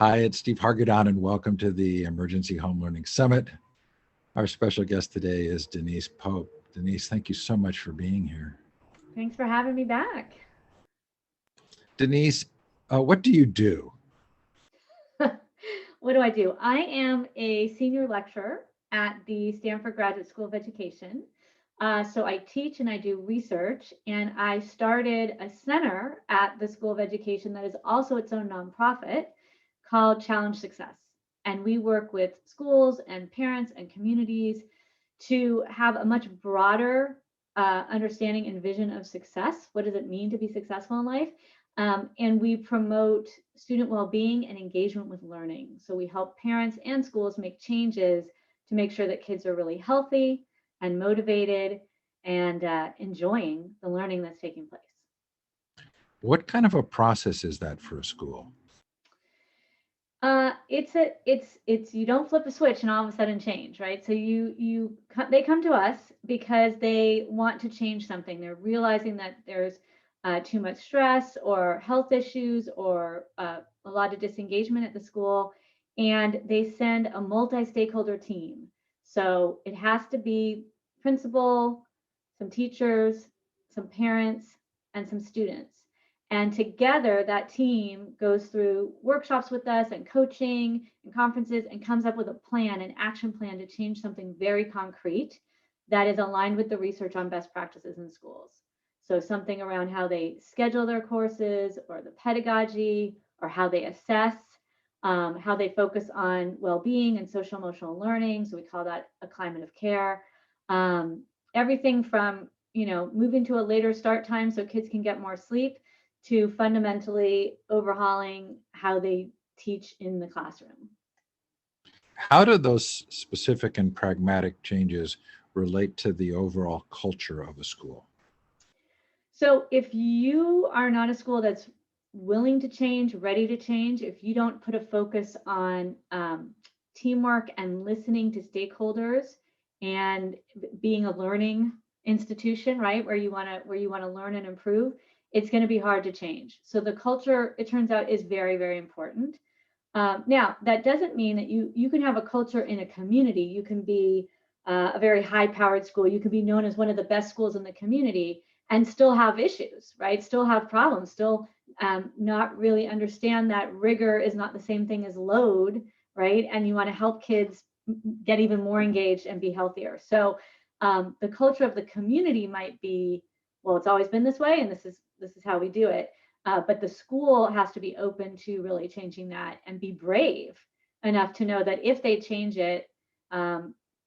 Hi, it's Steve Hargadon, and welcome to the Emergency Home Learning Summit. Our special guest today is Denise Pope. Denise, thank you so much for being here. Thanks for having me back. Denise, what do you do? What do I do? I am a senior lecturer at the Stanford Graduate School of Education. So I teach and I do research, and I started a center at the School of Education that is also its own nonprofit called Challenge Success. And we work with schools and parents and communities to have a much broader understanding and vision of success. What does it mean to be successful in life? And we promote student well-being and engagement with learning. So we help parents and schools make changes to make sure that kids are really healthy and motivated and enjoying the learning that's taking place. What kind of a process is that for a school? It's you don't flip a switch and all of a sudden change, right? So they come to us because they want to change something. They're realizing that there's too much stress or health issues or a lot of disengagement at the school, and they send a multi-stakeholder team. So it has to be principal, some teachers, some parents, and some students. And together, that team goes through workshops with us and coaching and conferences and comes up with a plan, an action plan to change something very concrete that is aligned with the research on best practices in schools. So something around how they schedule their courses or the pedagogy or how they assess, how they focus on well-being and social emotional learning. So we call that a climate of care. Everything from, moving to a later start time so kids can get more sleep to fundamentally overhauling how they teach in the classroom. How do those specific and pragmatic changes relate to the overall culture of a school? So if you are not a school that's willing to change, ready to change, if you don't put a focus on teamwork and listening to stakeholders and being a learning institution, right, where you want to learn and improve, it's going to be hard to change. So the culture, it turns out, is very, very important. Now, that doesn't mean that you can have a culture in a community. You can be a very high-powered school. You can be known as one of the best schools in the community and still have issues, right? Still have problems. Still not really understand that rigor is not the same thing as load, right? And you want to help kids get even more engaged and be healthier. So the culture of the community might be, well, it's always been this way, and this is how we do it. But the school has to be open to really changing that and be brave enough to know that if they change it,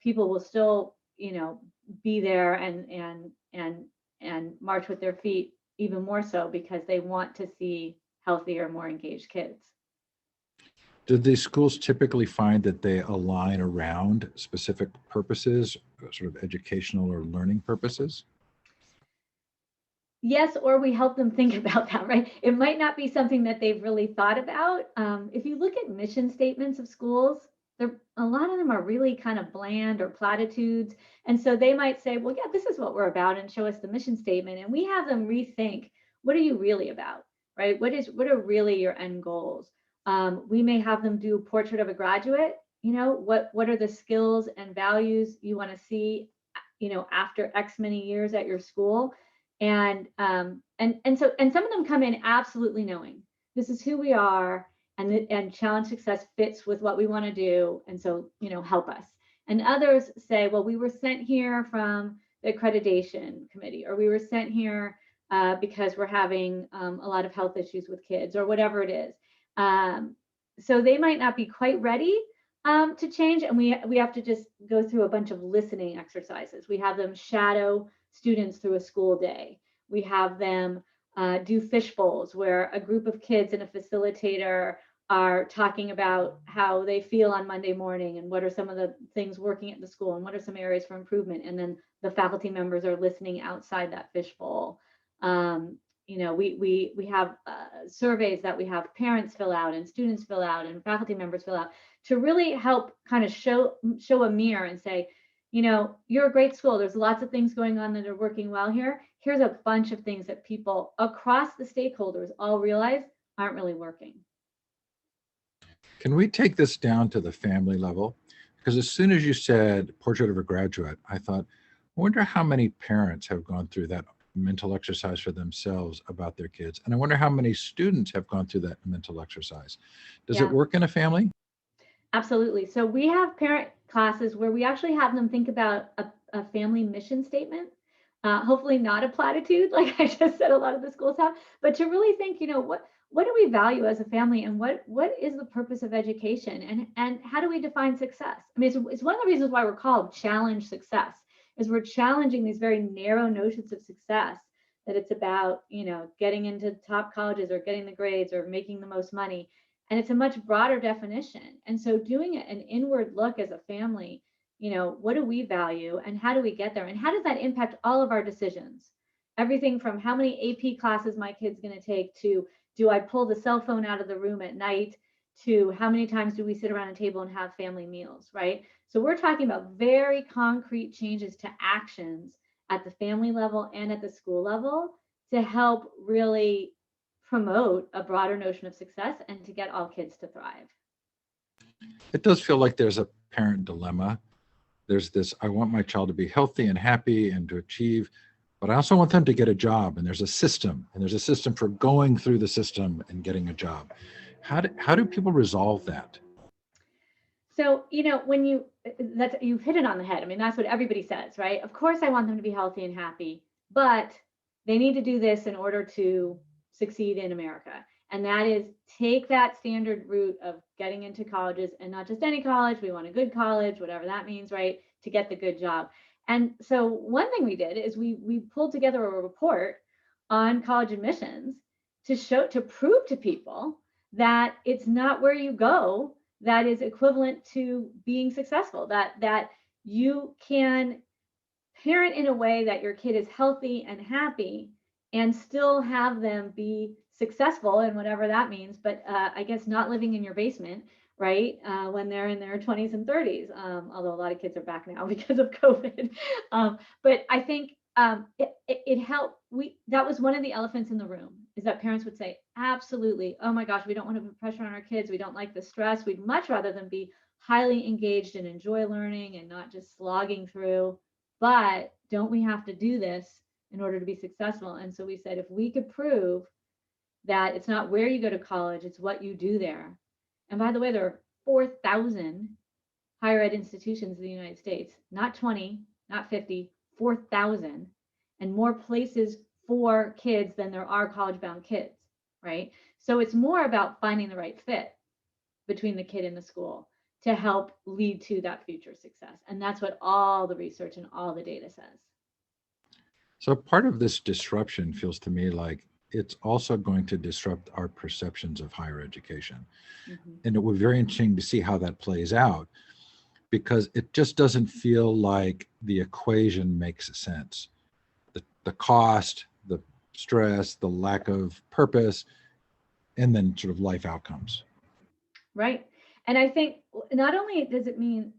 people will still, be there and march with their feet even more so because they want to see healthier, more engaged kids. Do the schools typically find that they align around specific purposes, sort of educational or learning purposes? Yes, or we help them think about that, right? It might not be something that they've really thought about. If you look at mission statements of schools, a lot of them are really kind of bland or platitudes. And so they might say, well, yeah, this is what we're about, and show us the mission statement. And we have them rethink, what are you really about, right? What are really your end goals? We may have them do a portrait of a graduate. What are the skills and values you want to see, after X many years at your school? And some of them come in absolutely knowing this is who we are, and Challenge Success fits with what we want to do, and so help us. And others say, well, we were sent here from the accreditation committee, or we were sent here because we're having a lot of health issues with kids, or whatever it is. So they might not be quite ready to change, and we have to just go through a bunch of listening exercises. We have them shadow students through a school day. We have them do fish bowls where a group of kids and a facilitator are talking about how they feel on Monday morning and what are some of the things working at the school and what are some areas for improvement. And then the faculty members are listening outside that fish bowl. We have surveys that we have parents fill out and students fill out and faculty members fill out to really help kind of show a mirror and say, you're a great school. There's lots of things going on that are working well here. Here's a bunch of things that people across the stakeholders all realize aren't really working. Can we take this down to the family level? Because as soon as you said portrait of a graduate, I thought, I wonder how many parents have gone through that mental exercise for themselves about their kids. And I wonder how many students have gone through that mental exercise. Does it Yeah. work in a family? Absolutely. So we have parent classes where we actually have them think about a family mission statement. Hopefully not a platitude, like I just said a lot of the schools have, but to really think, what do we value as a family, and what is the purpose of education, and how do we define success? I mean, it's one of the reasons why we're called challenge success, is we're challenging these very narrow notions of success, that it's about, getting into top colleges or getting the grades or making the most money. And it's a much broader definition. And so doing an inward look as a family, what do we value and how do we get there? And how does that impact all of our decisions? Everything from how many AP classes my kid's going to take, to do I pull the cell phone out of the room at night, to how many times do we sit around a table and have family meals, right? So we're talking about very concrete changes to actions at the family level and at the school level to help really promote a broader notion of success and to get all kids to thrive. It does feel like there's a parent dilemma. There's this, I want my child to be healthy and happy and to achieve, but I also want them to get a job. And there's a system for going through the system and getting a job. How do people resolve that? So, when you've hit it on the head. I mean, that's what everybody says, right? Of course, I want them to be healthy and happy, but they need to do this in order to succeed in America. And that is take that standard route of getting into colleges, and not just any college. We want a good college, whatever that means, right? To get the good job. And so one thing we did is we pulled together a report on college admissions to prove to people that it's not where you go that is equivalent to being successful, that you can parent in a way that your kid is healthy and happy and still have them be successful in whatever that means, but I guess not living in your basement, right? When they're in their 20s and 30s, although a lot of kids are back now because of COVID. But I think it helped. That was one of the elephants in the room, is that parents would say, absolutely, oh my gosh, we don't want to put pressure on our kids. We don't like the stress. We'd much rather them be highly engaged and enjoy learning and not just slogging through. But don't we have to do this in order to be successful? And so we said, if we could prove that it's not where you go to college, it's what you do there. And by the way, there are 4,000 higher ed institutions in the United States, not 20, not 50, 4,000, and more places for kids than there are college bound kids, right? So it's more about finding the right fit between the kid and the school to help lead to that future success. And that's what all the research and all the data says. So part of this disruption feels to me like it's also going to disrupt our perceptions of higher education. Mm-hmm. And it would be very interesting to see how that plays out, because it just doesn't feel like the equation makes sense. The cost, the stress, the lack of purpose, and then sort of life outcomes. Right. And I think not only does it mean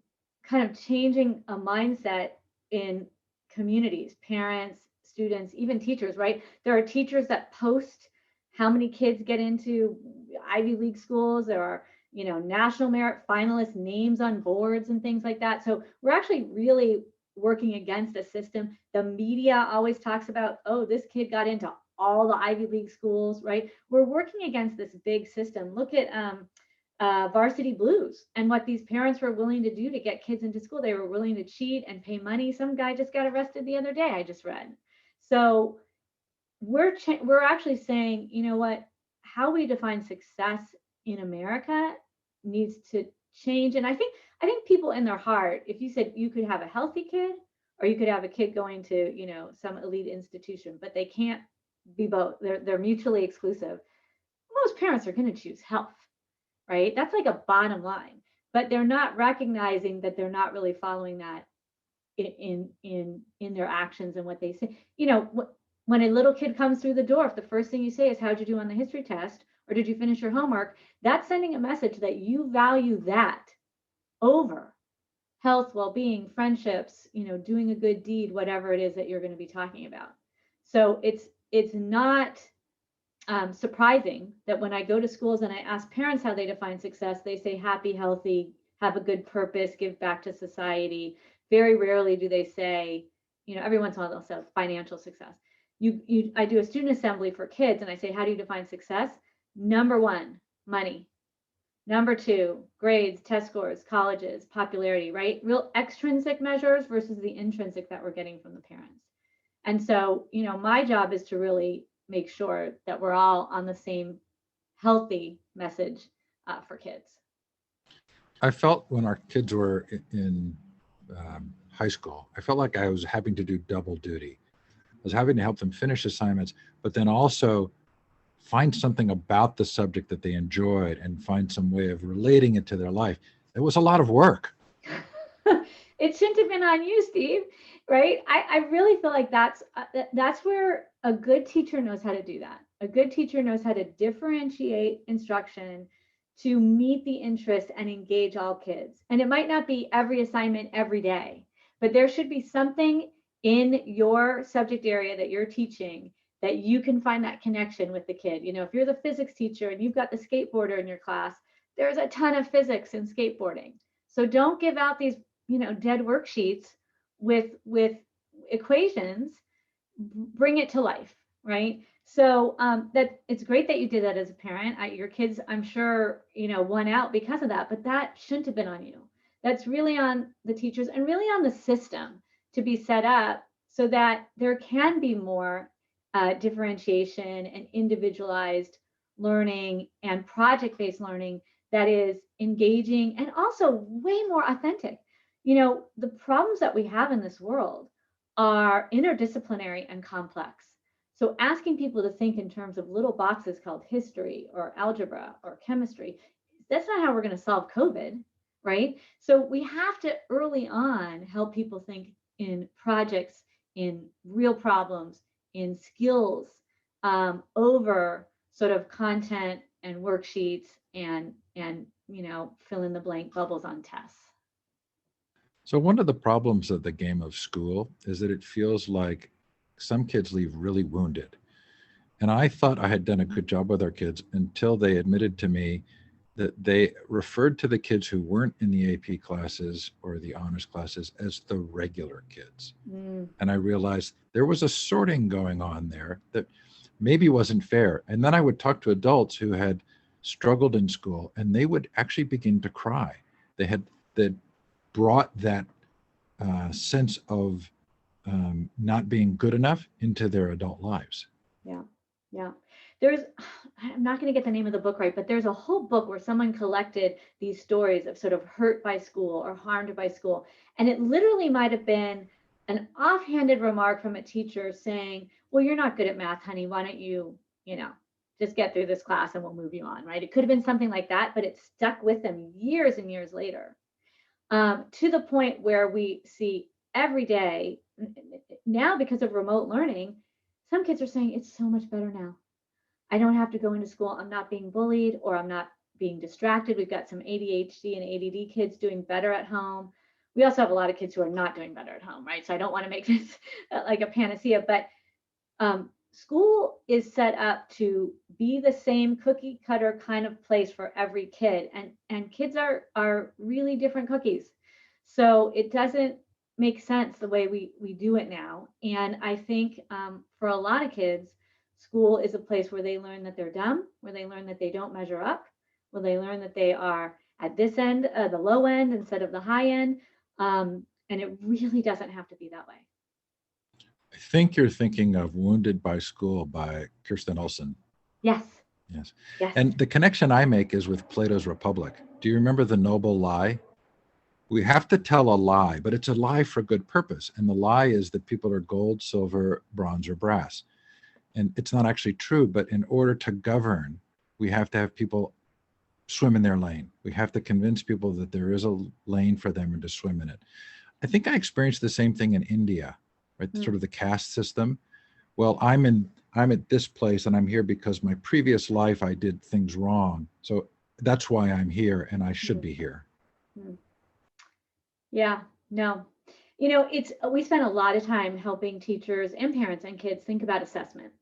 kind of changing a mindset in communities, parents, students, even teachers, right? There are teachers that post how many kids get into Ivy League schools. There are, national merit finalist names on boards and things like that. So we're actually really working against a system. The media always talks about, oh, this kid got into all the Ivy League schools, right? We're working against this big system. Look at Varsity Blues and what these parents were willing to do to get kids into school. They were willing to cheat and pay money. Some guy just got arrested the other day, I just read. So we're actually saying, you know what, how we define success in America needs to change. And I think people in their heart, if you said you could have a healthy kid or you could have a kid going to, some elite institution, but they can't be both. They're mutually exclusive. Most parents are going to choose health, right? That's like a bottom line, but they're not recognizing that they're not really following that in their actions and what they say. When a little kid comes through the door, if the first thing you say is, how'd you do on the history test? Or did you finish your homework? That's sending a message that you value that over health, well-being, friendships, doing a good deed, whatever it is that you're going to be talking about. So it's not surprising that when I go to schools and I ask parents how they define success, they say happy, healthy, have a good purpose, give back to society. Very rarely do they say, every once in a while they'll say financial success. I do a student assembly for kids and I say, how do you define success? Number one, money. Number two, grades, test scores, colleges, popularity, right? Real extrinsic measures versus the intrinsic that we're getting from the parents. And so, my job is to really make sure that we're all on the same healthy message for kids. I felt when our kids were in high school, I felt like I was having to do double duty. I was having to help them finish assignments, but then also find something about the subject that they enjoyed and find some way of relating it to their life. It was a lot of work. It shouldn't have been on you, Steve, right? I really feel like that's where a good teacher knows how to do that. A good teacher knows how to differentiate instruction to meet the interest and engage all kids. And it might not be every assignment every day, but there should be something in your subject area that you're teaching that you can find that connection with the kid. If you're the physics teacher and you've got the skateboarder in your class, there's a ton of physics in skateboarding. So don't give out these, dead worksheets with equations. Bring it to life, right? So that it's great that you did that as a parent. Your kids, I'm sure, won out because of that, but that shouldn't have been on you. That's really on the teachers and really on the system to be set up so that there can be more differentiation and individualized learning and project-based learning that is engaging and also way more authentic. The problems that we have in this world are interdisciplinary and complex. So asking people to think in terms of little boxes called history or algebra or chemistry, that's not how we're going to solve COVID, right? So we have to early on help people think in projects, in real problems, in skills, over sort of content and worksheets and fill in the blank bubbles on tests. So, one of the problems of the game of school is that it feels like some kids leave really wounded. And I thought I had done a good job with our kids until they admitted to me that they referred to the kids who weren't in the AP classes or the honors classes as the regular kids. Mm. And I realized there was a sorting going on there that maybe wasn't fair. And then I would talk to adults who had struggled in school and they would actually begin to cry. They brought that sense of not being good enough into their adult lives. Yeah. Yeah. I'm not going to get the name of the book right, but there's a whole book where someone collected these stories of sort of hurt by school or harmed by school. And it literally might have been an offhanded remark from a teacher saying, well, you're not good at math, honey. Why don't you just get through this class and we'll move you on, right? It could have been something like that, but it stuck with them years and years later, to the point where we see every day now because of remote learning, some kids are saying it's so much better now. I don't have to go into school. I'm not being bullied or I'm not being distracted. We've got some ADHD and ADD kids doing better at home. We also have a lot of kids who are not doing better at home, right? So I don't want to make this like a panacea, but school is set up to be the same cookie cutter kind of place for every kid, and kids are really different cookies. So it doesn't make sense the way we do it now. And I think for a lot of kids, school is a place where they learn that they're dumb, where they learn that they don't measure up, where they learn that they are at this end, the low end instead of the high end. And it really doesn't have to be that way. I think you're thinking of Wounded by School by Kirsten Olsen. Yes. Yes. Yes. And the connection I make is with Plato's Republic. Do you remember the noble lie? We have to tell a lie, but it's a lie for good purpose. And the lie is that people are gold, silver, bronze, or brass. And it's not actually true, but in order to govern, we have to have people swim in their lane. We have to convince people that there is a lane for them and to swim in it. I think I experienced the same thing in India, right? Sort of the caste system. Well, I'm at this place and I'm here because my previous life I did things wrong. So that's why I'm here and I should be here. Yeah, no. We spend a lot of time helping teachers and parents and kids think about assessment.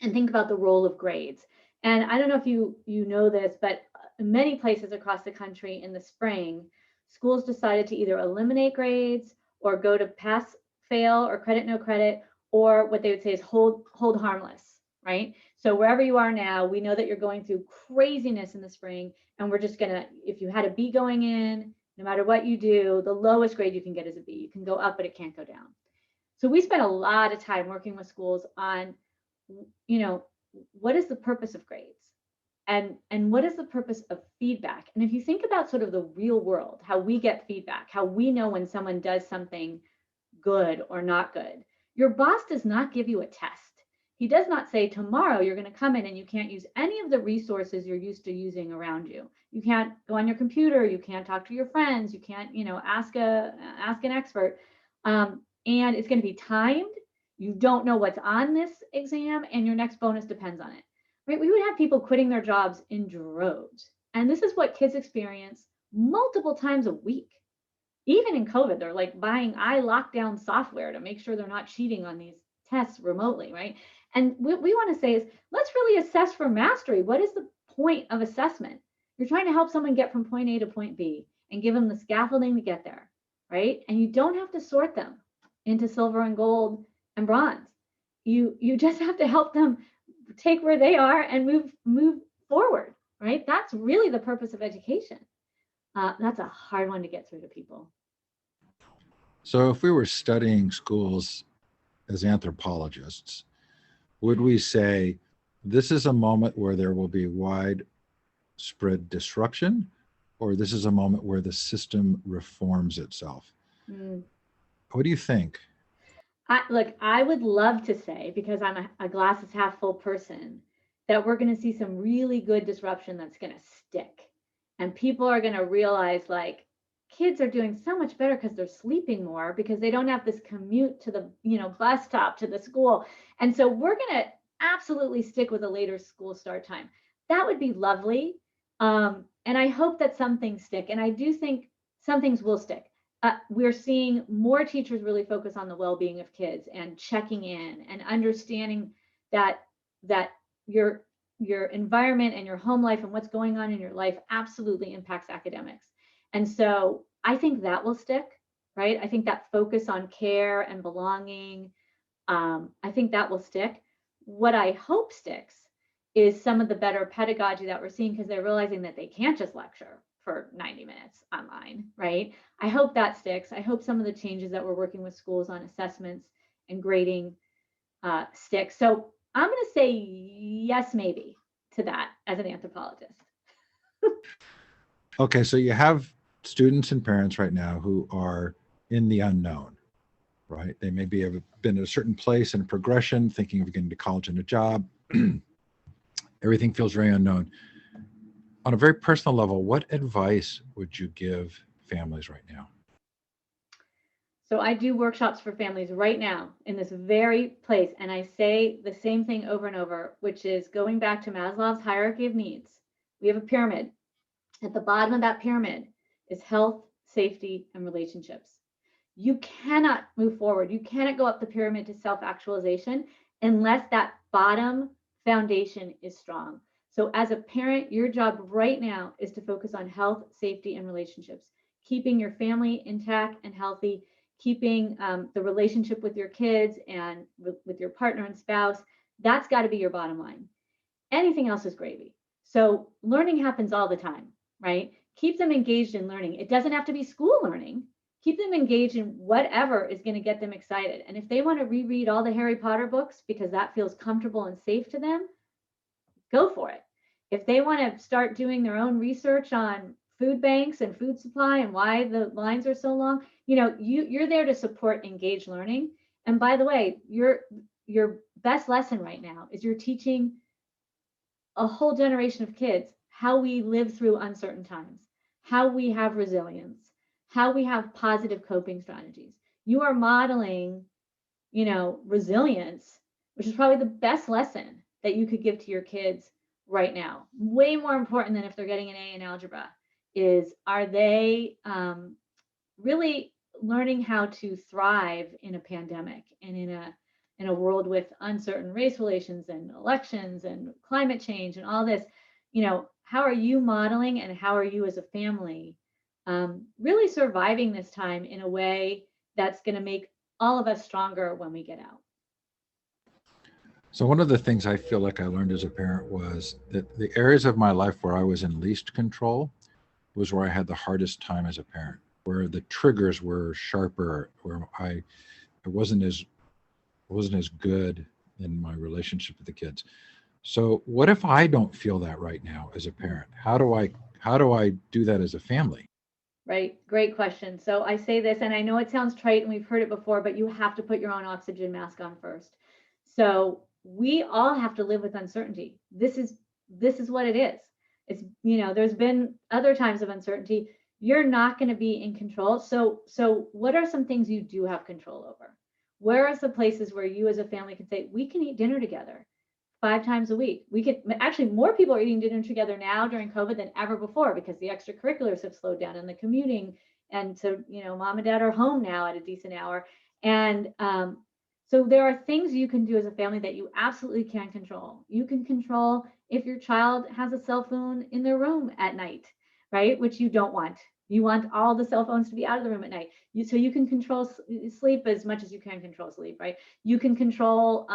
and think about the role of grades. And I don't know if you know this, but in many places across the country in the spring, schools decided to either eliminate grades or go to pass fail or credit no credit, or what they would say is hold harmless, right? So wherever you are now, we know that you're going through craziness in the spring, and we're just gonna, if you had a B going in, no matter what you do, the lowest grade you can get is a B. You can go up, but it can't go down. So we spent a lot of time working with schools on, you know, what is the purpose of grades, and what is the purpose of feedback? And if you think about sort of the real world, how we get feedback, how we know when someone does something good or not good, your boss does not give you a test. He does not say tomorrow you're going to come in and you can't use any of the resources you're used to using around you. You can't go on your computer, you can't talk to your friends, you can't, ask an expert. And it's going to be timed. You don't know what's on this exam, and your next bonus depends on it. Right? We would have people quitting their jobs in droves. And this is what kids experience multiple times a week. Even in COVID, they're like buying eye lockdown software to make sure they're not cheating on these tests remotely, right? And what we want to say is, let's really assess for mastery. What is the point of assessment? You're trying to help someone get from point A to point B and give them the scaffolding to get there, right? And you don't have to sort them into silver and gold and bronze. You just have to help them take where they are and move forward, right? That's really the purpose of education. That's a hard one to get through to people. So if we were studying schools as anthropologists, would we say this is a moment where there will be widespread disruption, or this is a moment where the system reforms itself? Mm. What do you think? Look, I would love to say, because I'm a glass is half full person, that we're going to see some really good disruption that's going to stick. And people are going to realize, like, kids are doing so much better because they're sleeping more, because they don't have this commute to the, bus stop to the school. And so we're going to absolutely stick with a later school start time. That would be lovely. And I hope that some things stick. And I do think some things will stick. We're seeing more teachers really focus on the well-being of kids and checking in and understanding that your environment and your home life and what's going on in your life absolutely impacts academics. And so I think that will stick, right? I think that focus on care and belonging, I think that will stick. What I hope sticks is some of the better pedagogy that we're seeing, because they're realizing that they can't just lecture for 90 minutes online, right? I hope that sticks. I hope some of the changes that we're working with schools on assessments and grading stick. So I'm going to say yes, maybe, to that as an anthropologist. Okay, so you have students and parents right now who are in the unknown, right? They maybe have been at a certain place in a progression, thinking of getting to college and a job. Everything feels very unknown. On a very personal level, what advice would you give families right now? So I do workshops for families right now in this very place. And I say the same thing over and over, which is going back to Maslow's hierarchy of needs. We have a pyramid. At the bottom of that pyramid is health, safety, and relationships. You cannot move forward. You cannot go up the pyramid to self-actualization unless that bottom foundation is strong. So as a parent, your job right now is to focus on health, safety, and relationships, keeping your family intact and healthy, keeping the relationship with your kids and with your partner and spouse. That's got to be your bottom line. Anything else is gravy. So learning happens all the time, right? Keep them engaged in learning. It doesn't have to be school learning. Keep them engaged in whatever is going to get them excited. And if they want to reread all the Harry Potter books because that feels comfortable and safe to them, go for it. If they want to start doing their own research on food banks and food supply and why the lines are so long, you're there to support engaged learning. And by the way, your best lesson right now is you're teaching a whole generation of kids how we live through uncertain times, how we have resilience, how we have positive coping strategies. You are modeling, resilience, which is probably the best lesson that you could give to your kids right now. Way more important than if they're getting an A in algebra is, are they really learning how to thrive in a pandemic and in in a world with uncertain race relations and elections and climate change and all this, how are you modeling and how are you as a family really surviving this time in a way that's going to make all of us stronger when we get out? So one of the things I feel like I learned as a parent was that the areas of my life where I was in least control was where I had the hardest time as a parent, where the triggers were sharper, where I wasn't as good in my relationship with the kids. So what if I don't feel that right now as a parent? How do I do that as a family? Right. Great question. So I say this, and I know it sounds trite and we've heard it before, but you have to put your own oxygen mask on first. So we all have to live with uncertainty. This is what it is. It's, there's been other times of uncertainty. You're not going to be in control. So what are some things you do have control over? Where are some places where you as a family can say, we can eat dinner together 5 times a week? We could actually, more people are eating dinner together now during COVID than ever before because the extracurriculars have slowed down and the commuting. And so, mom and dad are home now at a decent hour. And so there are things you can do as a family that you absolutely can control. You can control if your child has a cell phone in their room at night, right? Which you don't want. You want all the cell phones to be out of the room at night. So you can control sleep as much as you can control sleep, right? You can control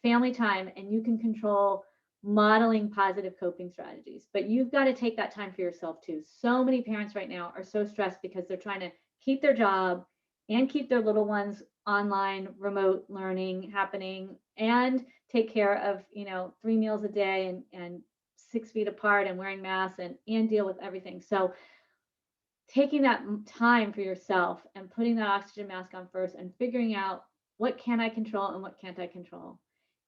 family time, and you can control modeling positive coping strategies. But you've got to take that time for yourself too. So many parents right now are so stressed because they're trying to keep their job and keep their little ones online, remote learning happening, and take care of, 3 meals a day and 6 feet apart and wearing masks and deal with everything. So taking that time for yourself and putting that oxygen mask on first and figuring out what can I control and what can't I control.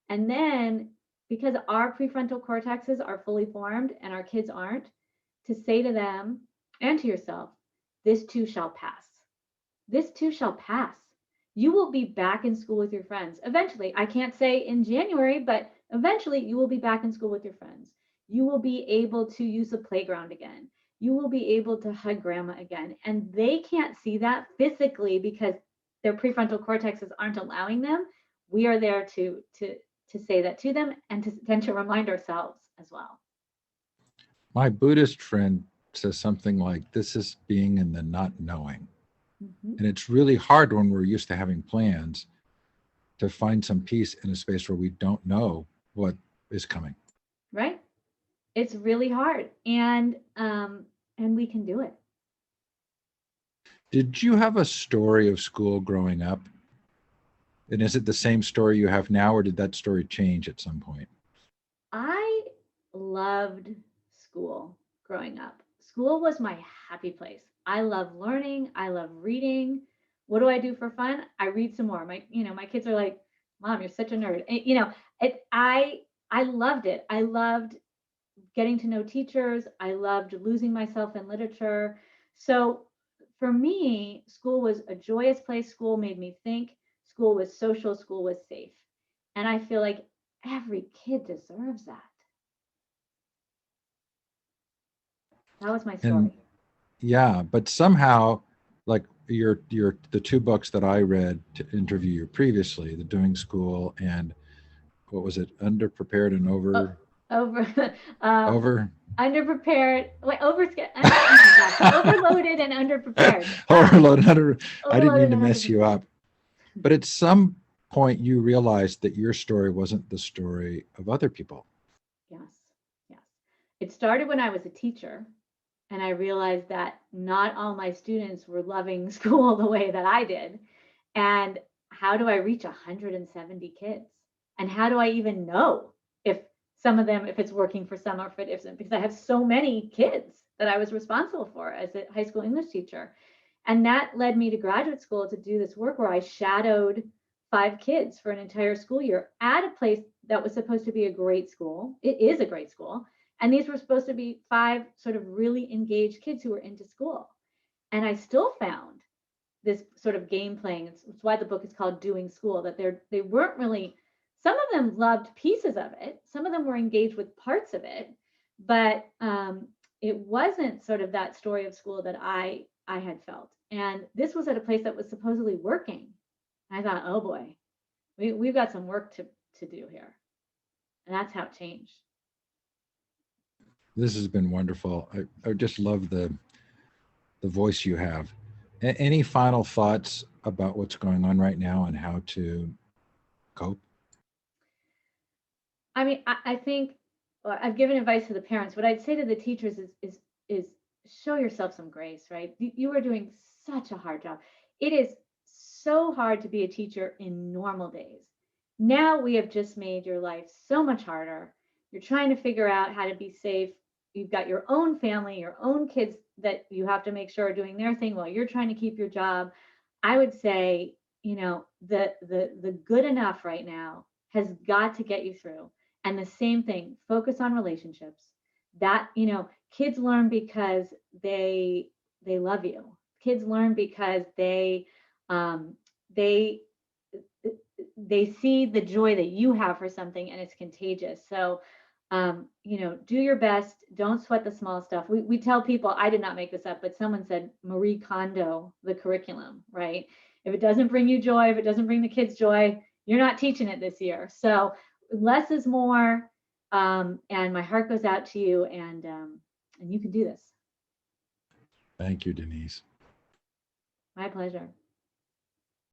And then, because our prefrontal cortexes are fully formed and our kids aren't, to say to them and to yourself, this too shall pass. This too shall pass. You will be back in school with your friends. Eventually, I can't say in January, but eventually you will be back in school with your friends. You will be able to use the playground again. You will be able to hug grandma again. And they can't see that physically because their prefrontal cortexes aren't allowing them. We are there to say that to them and to remind ourselves as well. My Buddhist friend says something like, this is being in the not knowing. Mm-hmm. And it's really hard when we're used to having plans to find some peace in a space where we don't know what is coming. Right? It's really hard, and we can do it. Did you have a story of school growing up? And is it the same story you have now, or did that story change at some point? I loved school growing up. School was my happy place. I love learning. I love reading. What do I do for fun? I read some more. My kids are like, "Mom, you're such a nerd." And, I loved it. I loved getting to know teachers. I loved losing myself in literature. So for me, school was a joyous place. School made me think. School was social. School was safe. And I feel like every kid deserves that. That was my And story. yeah, but somehow, like your the two books that I read to interview you previously, the Doing School and what was it, Underprepared and O- Over, uh, over underprepared, wait, oh my gosh, overloaded and underprepared. overloaded under. I didn't mean Overloaded to and mess you underprepared. up. But at some point, you realized that your story wasn't the story of other people. Yes, yes. It started when I was a teacher, and I realized that not all my students were loving school the way that I did. And how do I reach 170 kids? And how do I even know if some of them, if it's working for some or if it isn't? Because I have so many kids that I was responsible for as a high school English teacher. And that led me to graduate school to do this work where I shadowed 5 kids for an entire school year at a place that was supposed to be a great school. It is a great school. And these were supposed to be 5 sort of really engaged kids who were into school. And I still found this sort of game playing. It's why the book is called Doing School, that they weren't really, some of them loved pieces of it. Some of them were engaged with parts of it, but it wasn't sort of that story of school that I had felt. And this was at a place that was supposedly working. I thought, oh boy, We've got some work to do here. And that's how change. This has been wonderful. I just love the voice you have. Any final thoughts about what's going on right now and how to cope? I mean, I think, well, I've given advice to the parents. What I'd say to the teachers is show yourself some grace, right? You are doing such a hard job. It is so hard to be a teacher in normal days. Now we have just made your life so much harder. You're trying to figure out how to be safe. You've got your own family, your own kids that you have to make sure are doing their thing while you're trying to keep your job. I would say, the good enough right now has got to get you through. And the same thing, focus on relationships. That, kids learn because they love you. Kids learn because um, they they see the joy that you have for something, and it's contagious. So, do your best. Don't sweat the small stuff. We tell people, I did not make this up, but someone said Marie Kondo the curriculum, right? If it doesn't bring you joy, if it doesn't bring the kids joy, you're not teaching it this year. So less is more. And my heart goes out to you, and you can do this. Thank you, Denise. My pleasure.